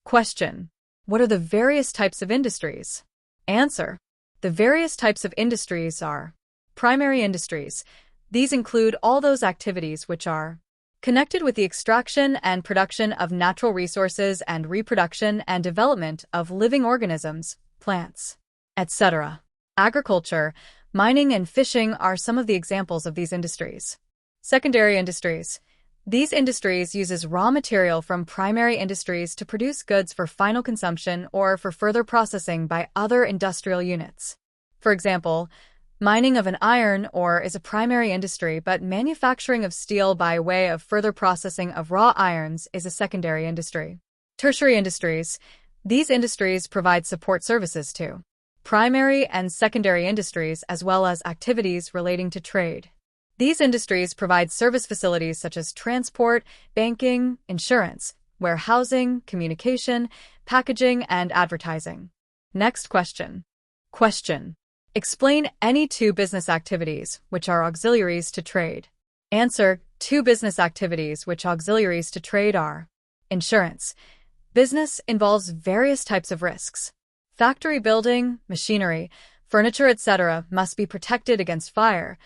Question. What are the various types of industries? Answer. The various types of industries are primary industries. These include all those activities which are connected with the extraction and production of natural resources and reproduction and development of living organisms, plants, etc. Agriculture, mining, and fishing are some of the examples of these industries. Secondary industries. These industries uses raw material from primary industries to produce goods for final consumption or for further processing by other industrial units. For example, mining of an iron ore is a primary industry, but manufacturing of steel by way of further processing of raw irons is a secondary industry. Tertiary industries. These industries provide support services to primary and secondary industries as well as activities relating to trade. These industries provide service facilities such as transport, banking, insurance, warehousing, communication, packaging, and advertising. Next question. Question. Explain any two business activities which are auxiliaries to trade. Answer. Two business activities which auxiliaries to trade are insurance. Business involves various types of risks. Factory building, machinery, furniture, etc. must be protected against fire,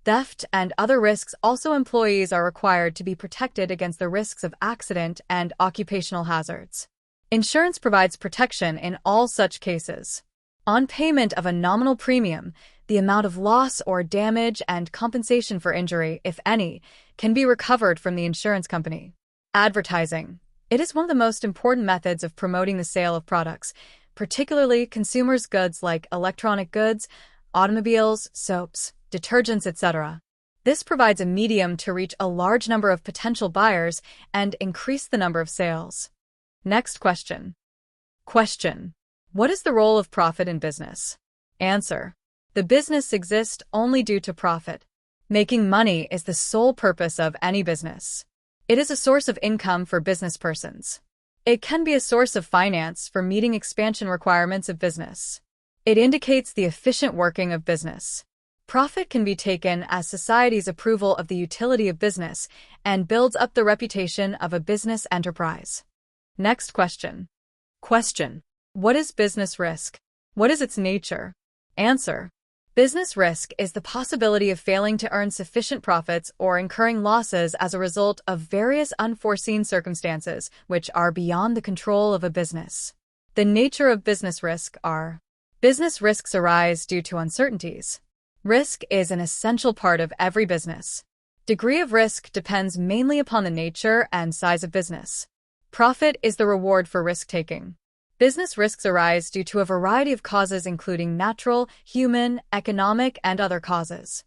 theft, and other risks. Also, employees are required to be protected against the risks of accident and occupational hazards. Insurance provides protection in all such cases. On payment of a nominal premium, the amount of loss or damage and compensation for injury, if any, can be recovered from the insurance company. Advertising. It is one of the most important methods of promoting the sale of products, particularly consumers' goods like electronic goods, automobiles, soaps, detergents, etc. This provides a medium to reach a large number of potential buyers and increase the number of sales. Next question. Question. What is the role of profit in business? Answer. The business exists only due to profit. Making money is the sole purpose of any business. It is a source of income for business persons. It can be a source of finance for meeting expansion requirements of business. It indicates the efficient working of business. Profit can be taken as society's approval of the utility of business and builds up the reputation of a business enterprise. Next question. Question. What is business risk? What is its nature? Answer. Business risk is the possibility of failing to earn sufficient profits or incurring losses as a result of various unforeseen circumstances which are beyond the control of a business. The nature of business risk are: business risks arise due to uncertainties. Risk is an essential part of every business. Degree of risk depends mainly upon the nature and size of business. Profit is the reward for risk-taking. Business risks arise due to a variety of causes including natural, human, economic, and other causes.